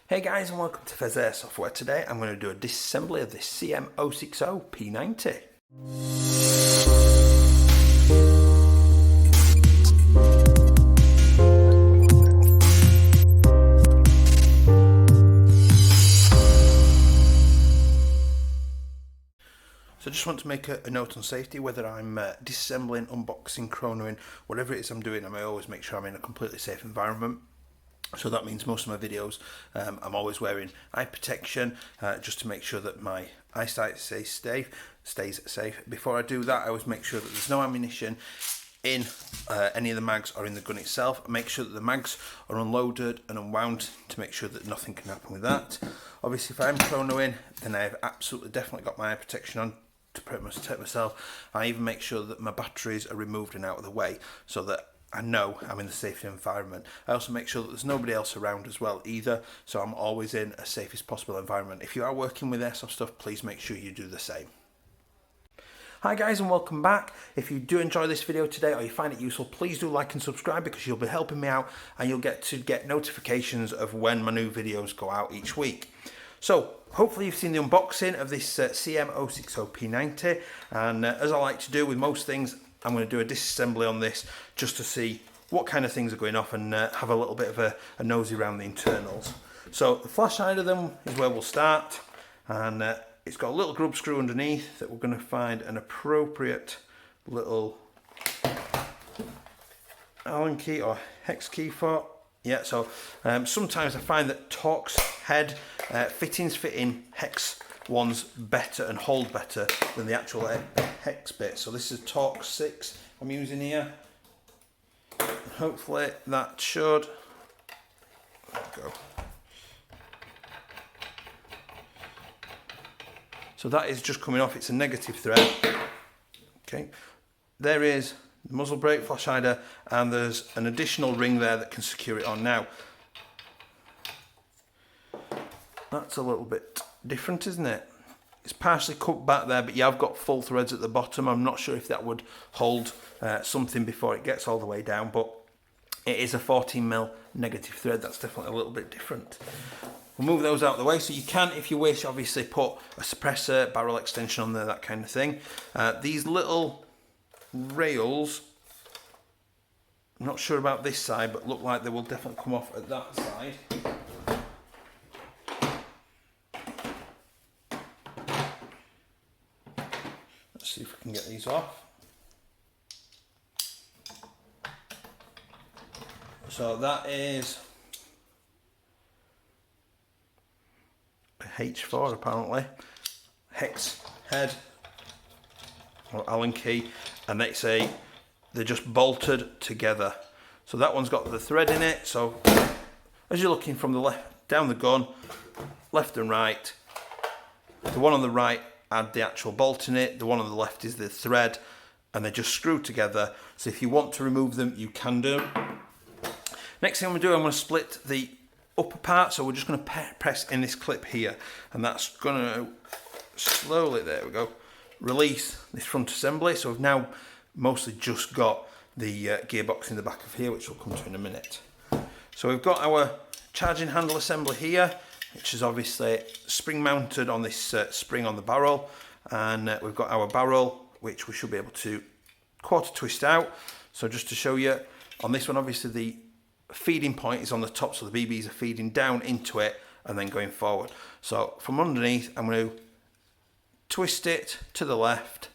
Hey guys, and welcome to Pheas Airsoft, where today I'm going to do a disassembly of this CM.060 P90. So I just want to make a note on safety. Whether I'm disassembling, unboxing, chronoing, whatever it is I'm doing, I may always make sure I'm in a completely safe environment. So that means most of my videos I'm always wearing eye protection just to make sure that my eyesight stays safe. Before I do that, I always make sure that there's no ammunition in any of the mags or in the gun itself. I make sure that the mags are unloaded and unwound to make sure that nothing can happen with that. Obviously, if I'm chronoing, then I have absolutely definitely got my eye protection on to protect myself. I even make sure that my batteries are removed and out of the way so that I know I'm in the safety environment. I also make sure that there's nobody else around as well either, so I'm always in a safest possible environment. If you are working with airsoft stuff, please make sure you do the same. Hi guys, and welcome back. If you do enjoy this video today or you find it useful, please do like and subscribe, because you'll be helping me out and you'll get notifications of when my new videos go out each week. So hopefully you've seen the unboxing of this CM.060 P90, and as I like to do with most things, I'm going to do a disassembly on this just to see what kind of things are going off and have a little bit of a nosy around the internals. So the flash side of them is where we'll start, and it's got a little grub screw underneath that we're going to find an appropriate little Allen key or hex key for. Yeah, so sometimes I find that Torx head fittings fit in hex ones better and hold better than the actual hex bit. So this is Torx 6 I'm using here. Hopefully that should go. So that is just coming off. It's a negative thread. Okay, there is the muzzle brake, flash hider, and there's an additional ring there that can secure it on. Now that's a little bit different, isn't it? It's partially cut back there, but you have got full threads at the bottom. I'm not sure if that would hold something before it gets all the way down, but it is a 14mm negative thread. That's definitely a little bit different. We'll move those out of the way. So you can, if you wish, obviously put a suppressor, barrel extension on there, that kind of thing. These little rails, I'm not sure about this side, but look like they will definitely come off at that side. Let's see if we can get these off. So that is a H4 apparently, hex head or Allen key, and they're just bolted together. So that one's got the thread in it. So as you're looking from the left down the gun, left and right, the one on the right had the actual bolt in it, the one on the left is the thread, and they're just screwed together. So if you want to remove them, you can do. Next thing I'm going to do, I'm going to split the upper part. So we're just going to press in this clip here, and that's going to slowly, there we go, release this front assembly. So we've now mostly just got the gearbox in the back of here, which we'll come to in a minute. So we've got our charging handle assembly here, which is obviously spring mounted on this spring on the barrel, and we've got our barrel, which we should be able to quarter twist out. So just to show you, on this one, obviously the feeding point is on the top, so the BBs are feeding down into it and then going forward. So from underneath, I'm going to twist it to the left,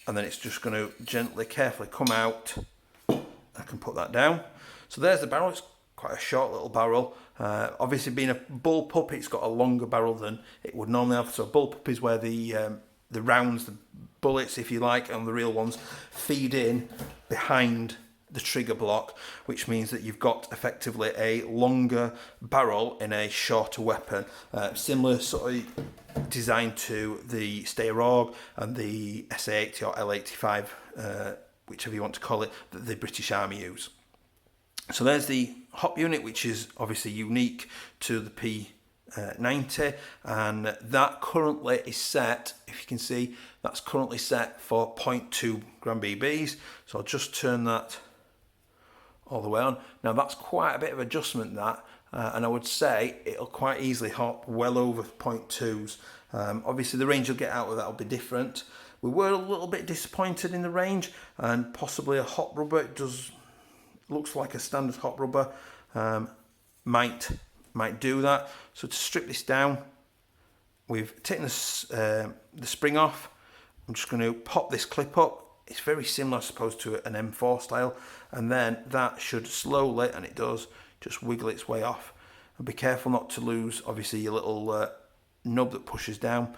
and then it's just going to gently, carefully come out. I can put that down. So there's the barrel. It's quite a short little barrel. Obviously, being a bullpup, it's got a longer barrel than it would normally have. So a bullpup is where the rounds, the bullets, if you like, and the real ones feed in behind the trigger block, which means that you've got effectively a longer barrel in a shorter weapon. Similar sort of design to the Steyr AUG and the SA80 or L85, whichever you want to call it, that the British Army use. So there's the hop unit, which is obviously unique to the P90, and that currently is set, if you can see, that's currently set for 0.2 gram BBs. So I'll just turn that all the way on. Now that's quite a bit of adjustment, that. and I would say it'll quite easily hop well over 0.2s. Obviously the range you'll get out of that will be different. We were a little bit disappointed in the range, and possibly a hot rubber. It looks like a standard hot rubber might do that. So to strip this down, we've taken the spring off. I'm just going to pop this clip up. It's very similar, I suppose, to an M4 style, and then that should slowly, and it does, just wiggle its way off. And be careful not to lose, obviously, your little nub that pushes down.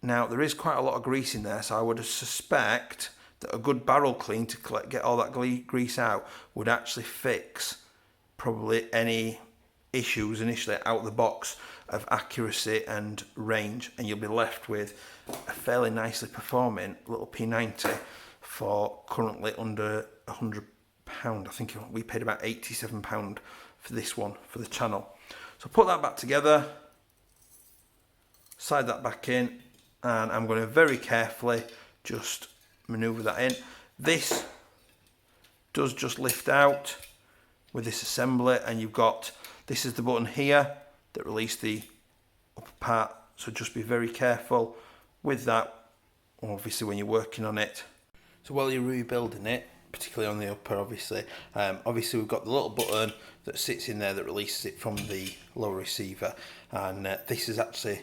Now, there is quite a lot of grease in there, so I would suspect that a good barrel clean to get all that grease out would actually fix probably any issues initially out of the box of accuracy and range, and you'll be left with a fairly nicely performing little P90 for currently under £100. I think we paid about £87 for this one for the channel. So put that back together, slide that back in, and I'm going to very carefully just maneuver that in. This does just lift out with this assembly, and you've got, this is the button here that releases the upper part, so just be very careful with that, obviously, when you're working on it. So while you're rebuilding it, particularly on the upper, obviously we've got the little button that sits in there that releases it from the lower receiver, and this is actually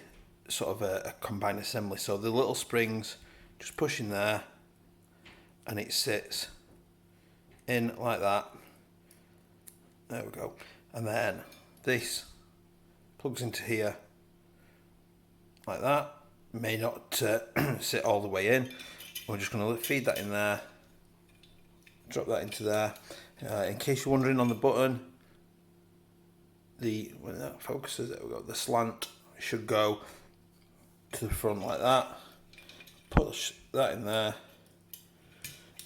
sort of a combined assembly. So the little springs just push in there, and it sits in like that. There we go. And then this plugs into here like that. May not sit all the way in. We're just going to feed that in there, drop that into there. In case you're wondering on the button, when that focuses, there we go, the slant should go to the front like that. Put that in there,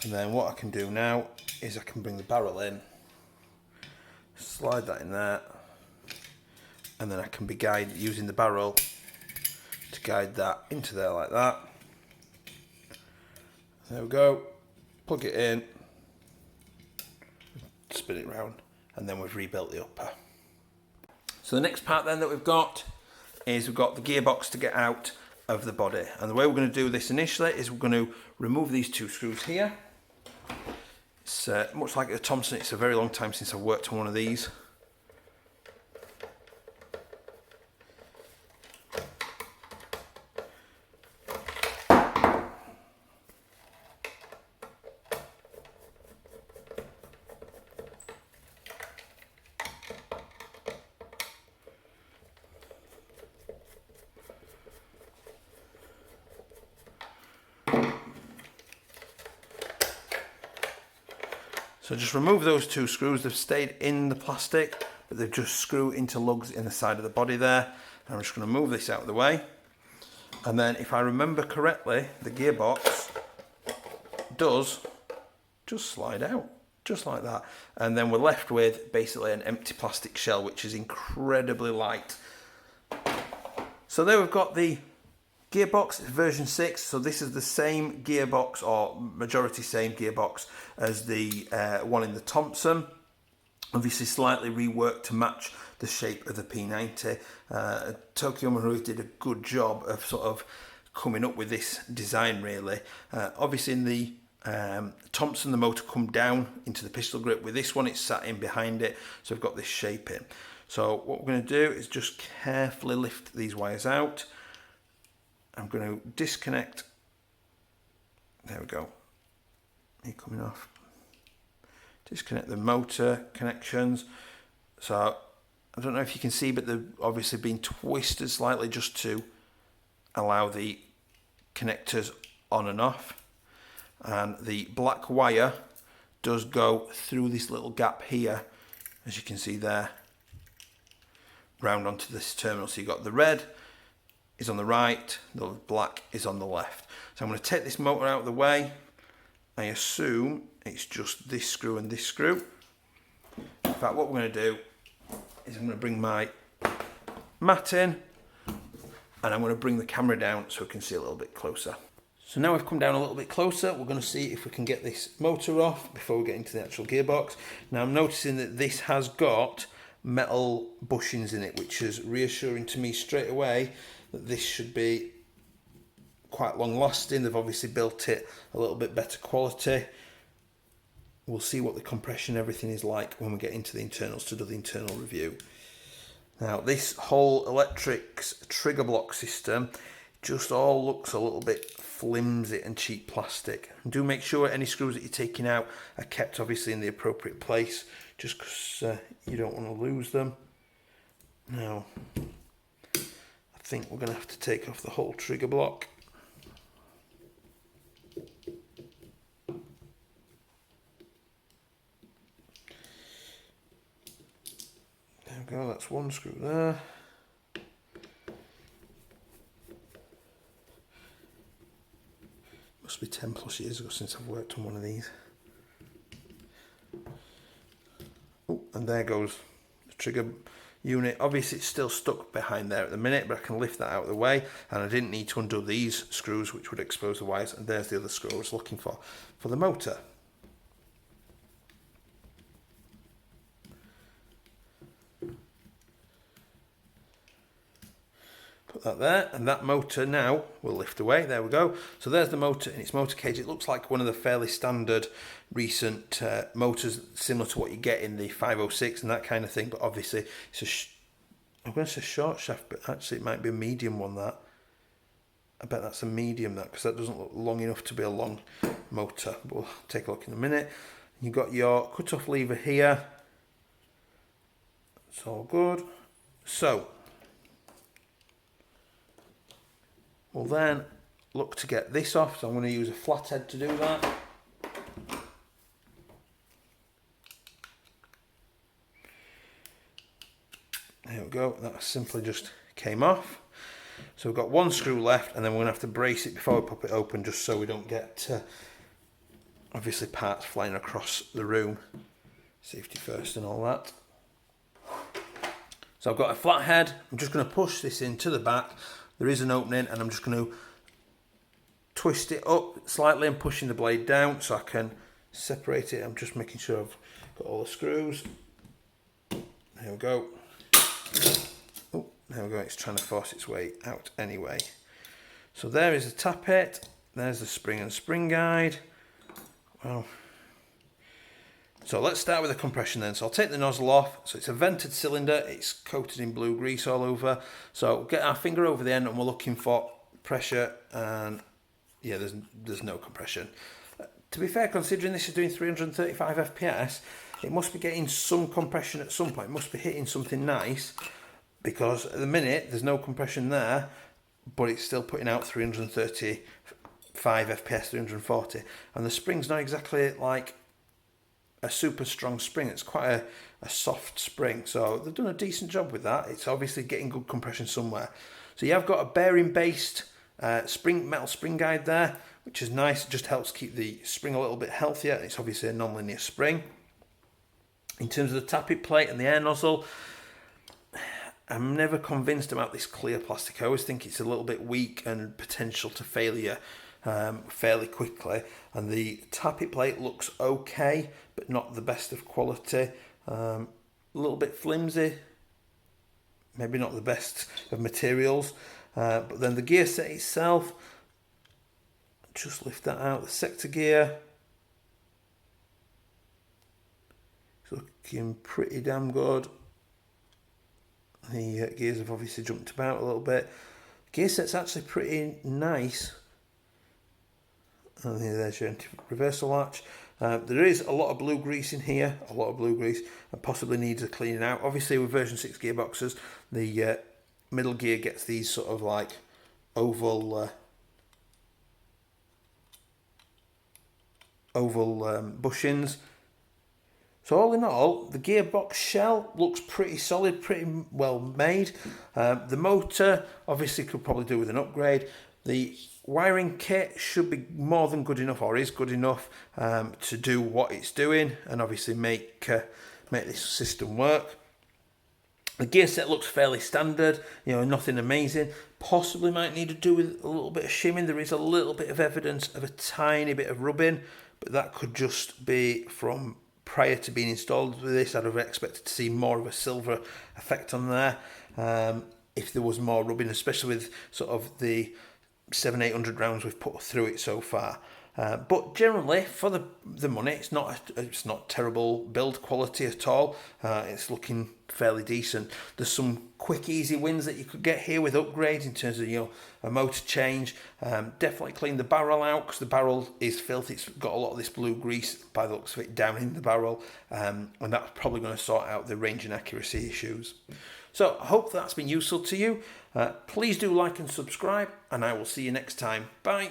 and then what I can do now is I can bring the barrel in, slide that in there, and then I can be using the barrel to guide that into there like that. There we go. Plug it in, spin it round, and then we've rebuilt the upper. So the next part then that we've got is we've got the gearbox to get out of the body, and the way we're going to do this initially is we're going to remove these two screws here. It's much like a Thompson. It's a very long time since I've worked on one of these. So just remove those two screws. They've stayed in the plastic, but they've just screwed into lugs in the side of the body there. And I'm just going to move this out of the way. And then if I remember correctly, the gearbox does just slide out, just like that. And then we're left with basically an empty plastic shell, which is incredibly light. So there we've got the gearbox, version 6, so this is the same gearbox, or majority same gearbox as the one in the Thompson. Obviously slightly reworked to match the shape of the P90. Tokyo Marui did a good job of sort of coming up with this design really. Obviously in the Thompson the motor come down into the pistol grip. With this one it's sat in behind it, so we've got this shape in. So what we're going to do is just carefully lift these wires out. I'm going to disconnect, there we go, you're coming off, disconnect the motor connections. So I don't know if you can see, but they've obviously been twisted slightly just to allow the connectors on and off, and the black wire does go through this little gap here, as you can see there, round onto this terminal. So you've got the red is on the right, the black is on the left. So I'm going to take this motor out of the way. I assume it's just this screw and this screw. In fact, what we're going to do is I'm going to bring my mat in, and I'm going to bring the camera down so we can see a little bit closer. So now we've come down a little bit closer, we're going to see if we can get this motor off before we get into the actual gearbox. Now I'm noticing that this has got metal bushings in it, which is reassuring to me straight away that this should be quite long lasting. They've obviously built it a little bit better quality. We'll see what the compression everything is like when we get into the internals to do the internal review. Now this whole electrics trigger block system just all looks a little bit flimsy and cheap plastic. And do make sure any screws that you're taking out are kept obviously in the appropriate place, just because you don't want to lose them. Now I think we're going to have to take off the whole trigger block. There we go, that's one screw there. Must be 10 plus years ago since I've worked on one of these. Oh, and there goes the trigger unit. Obviously it's still stuck behind there at the minute, but I can lift that out of the way, and I didn't need to undo these screws which would expose the wires, and there's the other screw I was looking for the motor. Put that there, and that motor now will lift away. There we go. So there's the motor in its motor cage. It looks like one of the fairly standard recent motors, similar to what you get in the 506 and that kind of thing, but obviously it's I'm going to say short shaft, but actually it might be a medium one. That I bet that's a medium, that, because that doesn't look long enough to be a long motor. But we'll take a look in a minute. You've got your cut-off lever here. It's all good. So we'll then look to get this off, so I'm going to use a flathead to do that. There we go, that simply just came off. So we've got one screw left, and then we're going to have to brace it before we pop it open, just so we don't get obviously parts flying across the room. Safety first and all that. So I've got a flathead. I'm just going to push this into the back. There is an opening, and I'm just going to twist it up slightly and pushing the blade down so I can separate it. I'm just making sure I've got all the screws. There we go. Oh, there we go. It's trying to force its way out anyway. So there is the tappet. There's the spring and spring guide. Well, so let's start with the compression then. So I'll take the nozzle off. So it's a vented cylinder. It's coated in blue grease all over. So we'll get our finger over the end, and we're looking for pressure, and yeah, there's no compression. To be fair, considering this is doing 335 FPS, it must be getting some compression at some point. It must be hitting something nice, because at the minute there's no compression there, but it's still putting out 335 FPS, 340, and the spring's not exactly like a super strong spring. It's quite a soft spring, so they've done a decent job with that. It's obviously getting good compression somewhere. So you have got a bearing based metal spring guide there, which is nice. It just helps keep the spring a little bit healthier. It's obviously a non-linear spring. In terms of the tappet plate and the air nozzle, I'm never convinced about this clear plastic. I always think it's a little bit weak and potential to failure fairly quickly. And the tappet plate looks okay, but not the best of quality. A little bit flimsy, maybe not the best of materials. But then the gear set itself, just lift that out, the sector gear, it's looking pretty damn good. The gears have obviously jumped about a little bit. Gear set's actually pretty nice. And there's your reversal latch. There is a lot of blue grease in here, and possibly needs a cleaning out. Obviously with version 6 gearboxes, the middle gear gets these sort of like oval bushings. So all in all, the gearbox shell looks pretty solid, pretty well made. The motor obviously could probably do with an upgrade. The wiring kit should be more than good enough, or is good enough, to do what it's doing, and obviously make this system work. The gear set looks fairly standard, nothing amazing. Possibly might need to do with a little bit of shimming. There is a little bit of evidence of a tiny bit of rubbing, but that could just be from prior to being installed with this. I'd have expected to see more of a silver effect on there. If there was more rubbing, especially with sort of the 700-800 rounds we've put through it so far. But generally, for the money, it's not terrible build quality at all. It's looking fairly decent. There's some quick, easy wins that you could get here with upgrades in terms of, you know, a motor change. Definitely clean the barrel out, because the barrel is filthy. It's got a lot of this blue grease by the looks of it down in the barrel, and that's probably going to sort out the range and accuracy issues. So I hope that's been useful to you. Please do like and subscribe, and I will see you next time. Bye.